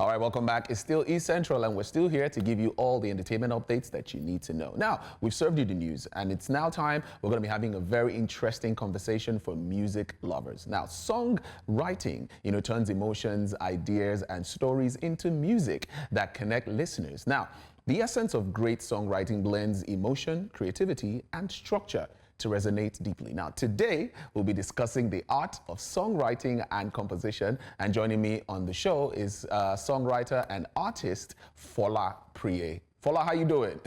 All right, welcome back. It's still East Central, and we're still here to give you all the entertainment updates that you need to know. Now, we've served you the news, and it's now time. We're going to be having a very interesting conversation for music lovers. Now, songwriting, turns emotions, ideas, and stories into music that connect listeners. Now, the essence of great songwriting blends emotion, creativity, and structure to resonate deeply. Now, today, we'll be discussing the art of songwriting and composition, and joining me on the show is songwriter and artist Phola Preye. Phola, how you doing?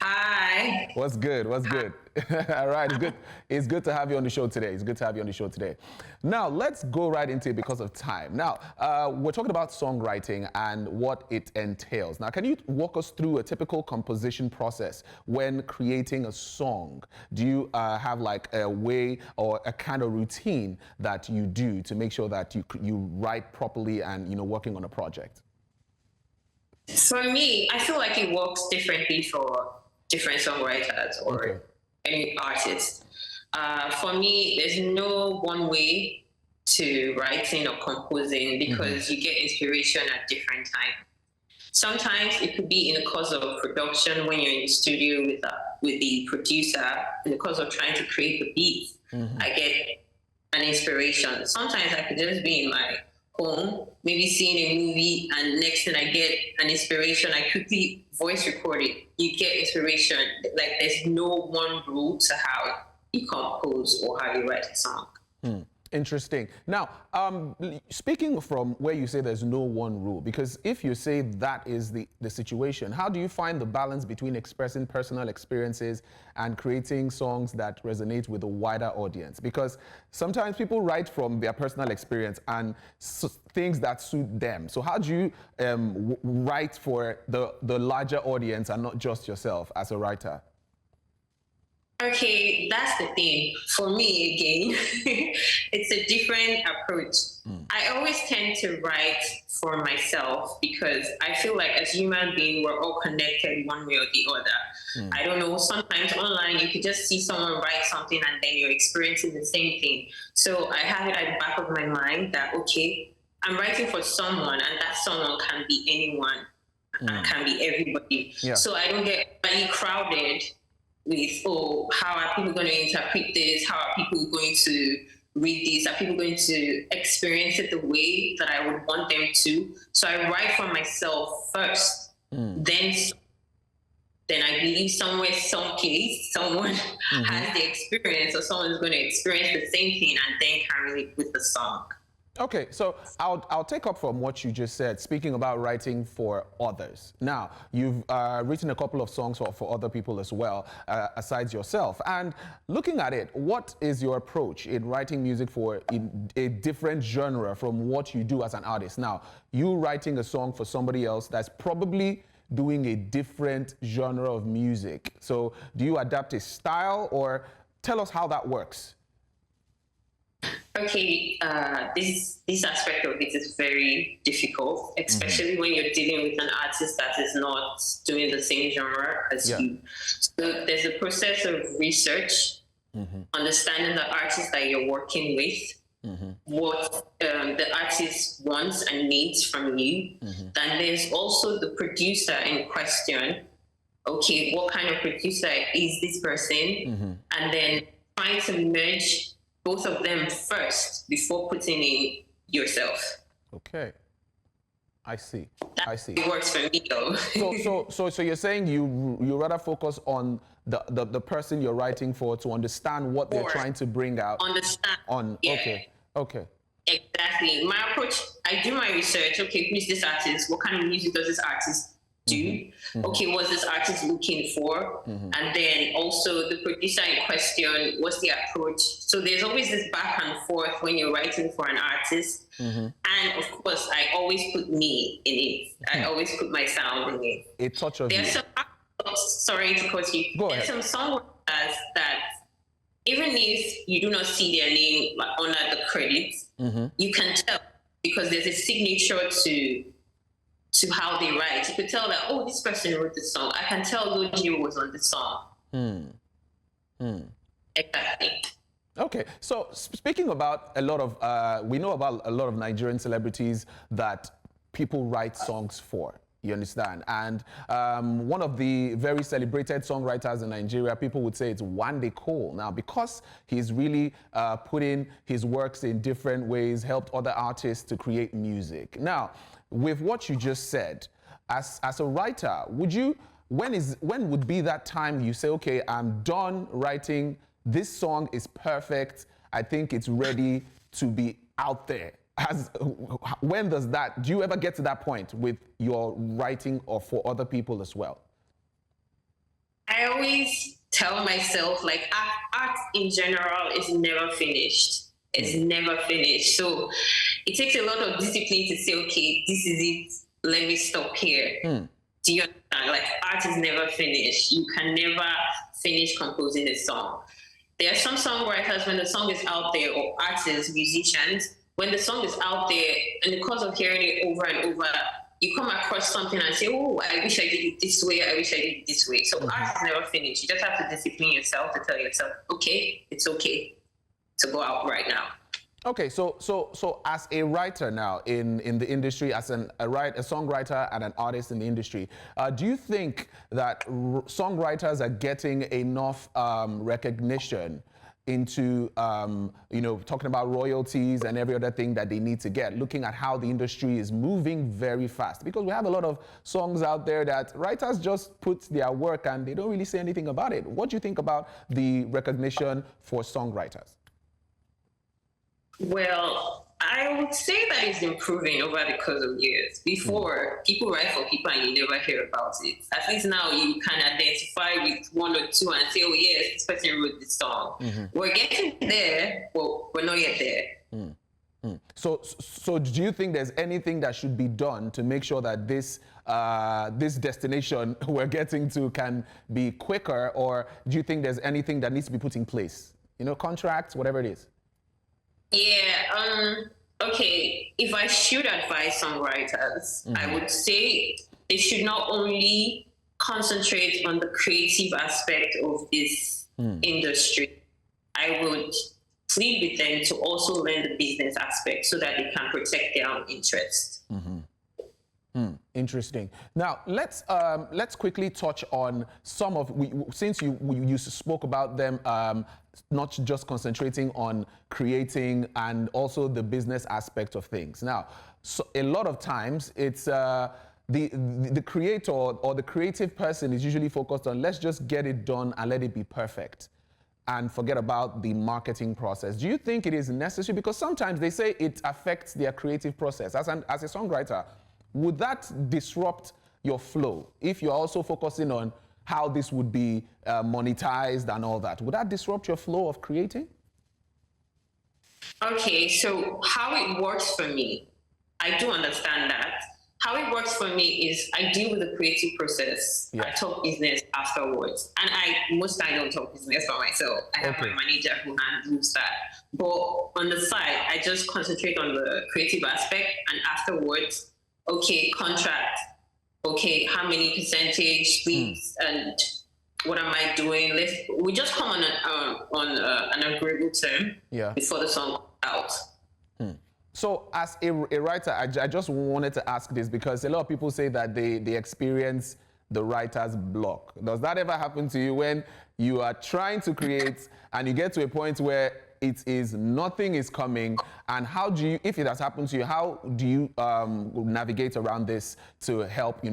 Hi. What's good? What's good? All right, it's good. It's good to have you on the show today. It's good to have you on the show today. Now, let's go right into it because of time. Now, we're talking about songwriting and what it entails. Now, can you walk us through a typical composition process when creating a song? Do you have like a way or a kind of routine that you do to make sure that you write properly and working on a project? For me, I feel like it works differently for different songwriters or any artist. For me, there's no one way to writing or composing because you get inspiration at different times. Sometimes it could be in the course of production when you're in the studio with the producer, in the course of trying to create the beat. I get an inspiration. Sometimes I could just be in my home, maybe seeing a movie, and next thing I get an inspiration, I quickly voice record it. You get inspiration. Like, there's no one rule to how you compose or how you write a song. Interesting. Now, speaking from where you say there's no one rule, because if you say that is the situation, how do you find the balance between expressing personal experiences and creating songs that resonate with a wider audience? Because sometimes people write from their personal experience and things that suit them. So how do you write for the larger audience and not just yourself as a writer? Okay, that's the thing. For me, again, it's a different approach. I always tend to write for myself because I feel like as human beings, we're all connected one way or the other. I don't know, sometimes online, you could just see someone write something and then you're experiencing the same thing. So I have it at the back of my mind that, okay, I'm writing for someone, and that someone can be anyone, can be everybody. Yeah. So I don't get really crowded with, how are people going to interpret this? How are people going to read this? Are people going to experience it the way that I would want them to? So I write for myself first, then I believe somewhere, someplace, someone has the experience, or someone is going to experience the same thing and then can relate with the song. Okay, so I'll take up from what you just said, speaking about writing for others. Now, you've written a couple of songs for other people as well, aside yourself. And looking at it, what is your approach in writing music for a different genre from what you do as an artist? Now, you writing a song for somebody else that's probably doing a different genre of music. So do you adapt a style, or tell us how that works? Okay, this aspect of it is very difficult, especially when you're dealing with an artist that is not doing the same genre as you. So there's a process of research, understanding the artist that you're working with, what the artist wants and needs from you. Then there's also the producer in question. Okay, what kind of producer is this person? And then trying to merge both of them first before putting in yourself. Okay, I see. I see. It works for me though. So you're saying you rather focus on the person you're writing for to understand what they're trying to bring out. Understand. Yeah. Okay. Exactly. My approach, I do my research. Okay, who's this artist? What kind of music does this artist do? Okay, what's this artist looking for? And then also the producer in question, what's the approach? So there's always this back and forth when you're writing for an artist. And of course, I always put me in it. I always put my sound in it. A touch of you. Sorry to cut you. There's some songwriters that even if you do not see their name under the credits, you can tell because there's a signature to how they write. You could tell that, oh, this person wrote this song. I can tell Lojiro was on this song. Exactly. Okay, so speaking about a lot of, we know about a lot of Nigerian celebrities that people write songs for. You understand? And one of the very celebrated songwriters in Nigeria, people would say it's Wande Cole. Now, because he's really put in his works in different ways, helped other artists to create music. Now, with what you just said, as a writer, when would be that time you say, okay, I'm done writing, this song is perfect, I think it's ready to be out there? When does that, do you ever get to that point with your writing or for other people as well? I always tell myself, like, art in general is never finished. It's never finished. So it takes a lot of discipline to say, okay, this is it, let me stop here. Do you understand? Like, art is never finished. You can never finish composing a song. There are some songwriters, when the song is out there, or artists, musicians, when the song is out there, in the course of hearing it over and over, you come across something and say, oh, I wish I did it this way, I wish I did it this way. So art is never finished. You just have to discipline yourself to tell yourself, okay, it's okay to go out right now. Okay, so as a writer now in the industry, as a songwriter and an artist in the industry, do you think that songwriters are getting enough recognition into talking about royalties and every other thing that they need to get, looking at how the industry is moving very fast? Because we have a lot of songs out there that writers just put their work and they don't really say anything about it. What do you think about the recognition for songwriters? Well, I would say that it's improving over the course of years. Before, people write for people and you never hear about it. At least now you can identify with one or two and say, oh yes, this person wrote this song. We're getting there, but we're not yet there. So do you think there's anything that should be done to make sure that this destination we're getting to can be quicker, or do you think there's anything that needs to be put in place? Contracts, whatever it is. Yeah, okay, if I should advise songwriters, I would say they should not only concentrate on the creative aspect of this industry. I would plead with them to also learn the business aspect so that they can protect their own interests. Interesting. Now let's quickly touch on some of since you spoke about them, not just concentrating on creating and also the business aspect of things. Now, so a lot of times it's the creator or the creative person is usually focused on, let's just get it done and let it be perfect, and forget about the marketing process. Do you think it is necessary? Because sometimes they say it affects their creative process. As a songwriter, would that disrupt your flow if you're also focusing on how this would be monetized and all that? Would that disrupt your flow of creating? Okay, so how it works for me, I do understand that. How it works for me is I deal with the creative process. I talk business afterwards. And most I don't talk business for myself. I have my manager who handles that. But on the side, I just concentrate on the creative aspect, and afterwards, okay, contract. Okay, how many percentage, please, and what am I doing? We just come on an agreeable term before the song comes out. So as a writer, I just wanted to ask this because a lot of people say that they experience the writer's block. Does that ever happen to you when you are trying to create and you get to a point where nothing is coming? And how do you, if it has happened to you, how do you navigate around this to help,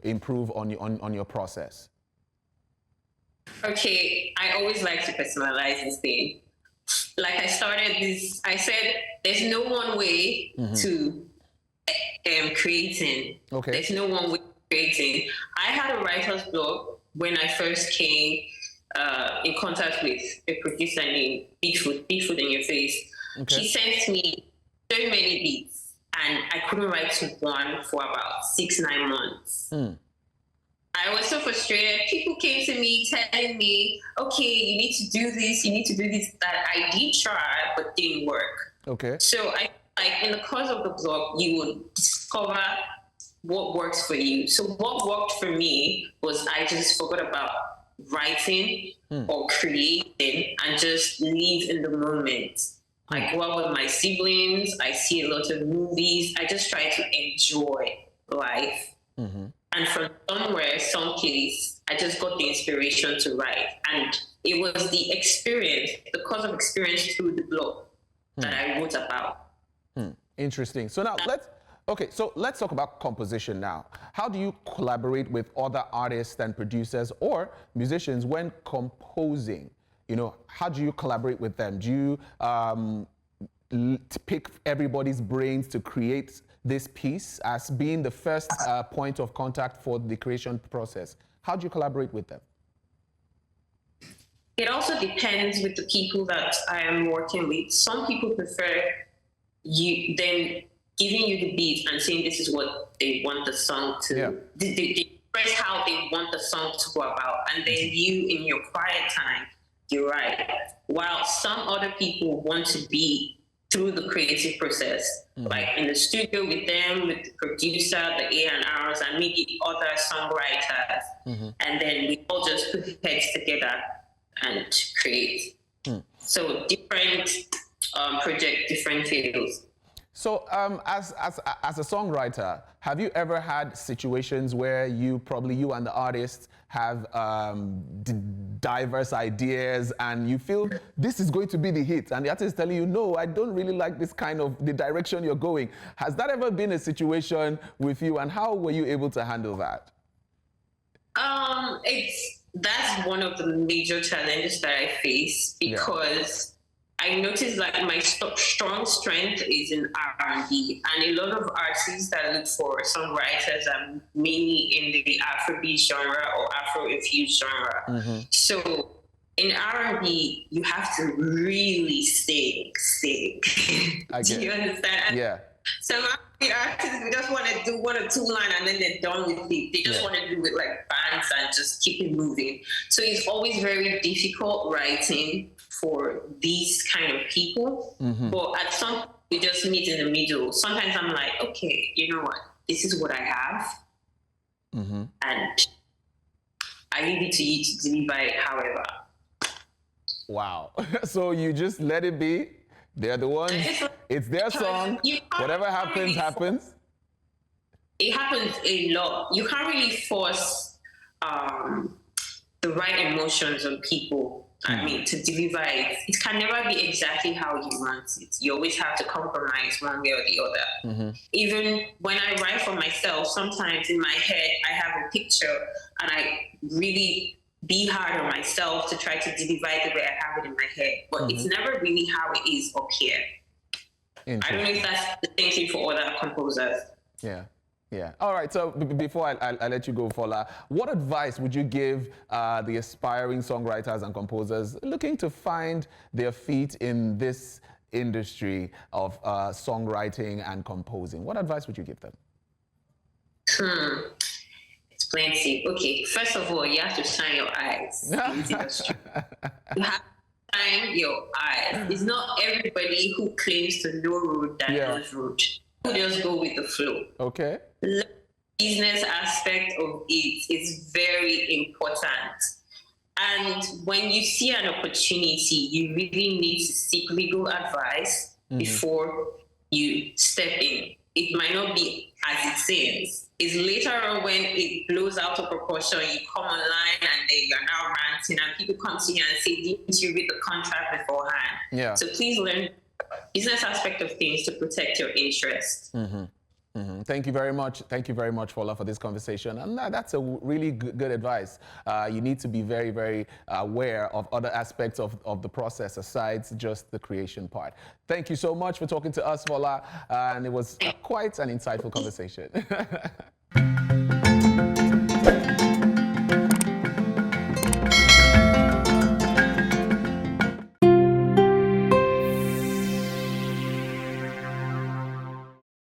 improve on your process? Okay, I always like to personalize this thing. Like I said, there's no one way to creating. Okay. There's no one way to creating. I had a writer's block when I first came in contact with a producer named Bigfoot in Your Face. Okay. She sent me so many beats and I couldn't write to one for about 6-9 months. I was so frustrated. People came to me telling me, okay, you need to do this, that I did try, but didn't work. Okay. So in the course of the blog, you would discover what works for you. So what worked for me was I just forgot about writing or creating and just live in the moment. I go out with my siblings. I see a lot of movies. I just try to enjoy life. And from somewhere, someplace, I just got the inspiration to write. And it was the experience, the cause of experience through the blog that I wrote about. Interesting. So now let's talk about composition now. How do you collaborate with other artists and producers or musicians when composing? You know, how do you collaborate with them? Do you pick everybody's brains to create this piece as being the first point of contact for the creation process? How do you collaborate with them? It also depends with the people that I am working with. Some people prefer them giving you the beat and saying this is what they want the song to, they express how they want the song to go about, and then you in your quiet time, you write. While some other people want to be through the creative process, like in the studio with them, with the producer, the A&Rs, and maybe other songwriters, and then we all just put heads together and create. So different project, different fields. So as a songwriter, have you ever had situations where you and the artist have diverse ideas and you feel this is going to be the hit and the artist is telling you, no, I don't really like this kind of the direction you're going? Has that ever been a situation with you, and how were you able to handle that? That's one of the major challenges that I face, because I noticed like my strong strength is in R&B, and a lot of artists that look for songwriters are mainly in the Afrobeat genre or Afro-infused genre. So in R&B, you have to really sing. Do you understand? Yeah. Some artists, we just want to do 1 or 2 lines and then they're done with it. They just want to do it like bands and just keep it moving. So it's always very difficult writing for these kind of people. But at some point, we just meet in the middle. Sometimes I'm like, okay, you know what? This is what I have. And I leave it to you to deliver it however. Wow. So you just let it be. They're the ones. It's their song. Whatever happens, happens. It happens a lot. You can't really force the right emotions on people. I mean, to deliver it. It can never be exactly how you want it. You always have to compromise one way or the other. Even when I write for myself, sometimes in my head, I have a picture and I really be hard on myself to try to deliver it the way I have it in my head. But it's never really how it is up here. I don't know if that's the same thing for other composers. Yeah. All right. So before I let you go, Phola, what advice would you give the aspiring songwriters and composers looking to find their feet in this industry of songwriting and composing? What advice would you give them? It's plenty. Okay. First of all, you have to shine your eyes in this industry. You have to shine your eyes. It's not everybody who claims to know road that knows road. You just go with the flow. Okay. The business aspect of it is very important. And when you see an opportunity, you really need to seek legal advice before you step in. It might not be as it seems. It's later on when it blows out of proportion, you come online and then you're now ranting and people come to you and say, didn't you read the contract beforehand? So please learn business aspect of things to protect your interests. Thank you very much. Thank you very much, Phola, for this conversation. And that's a really good advice. You need to be very, very aware of other aspects of the process aside just the creation part. Thank you so much for talking to us, Phola. And it was quite an insightful conversation.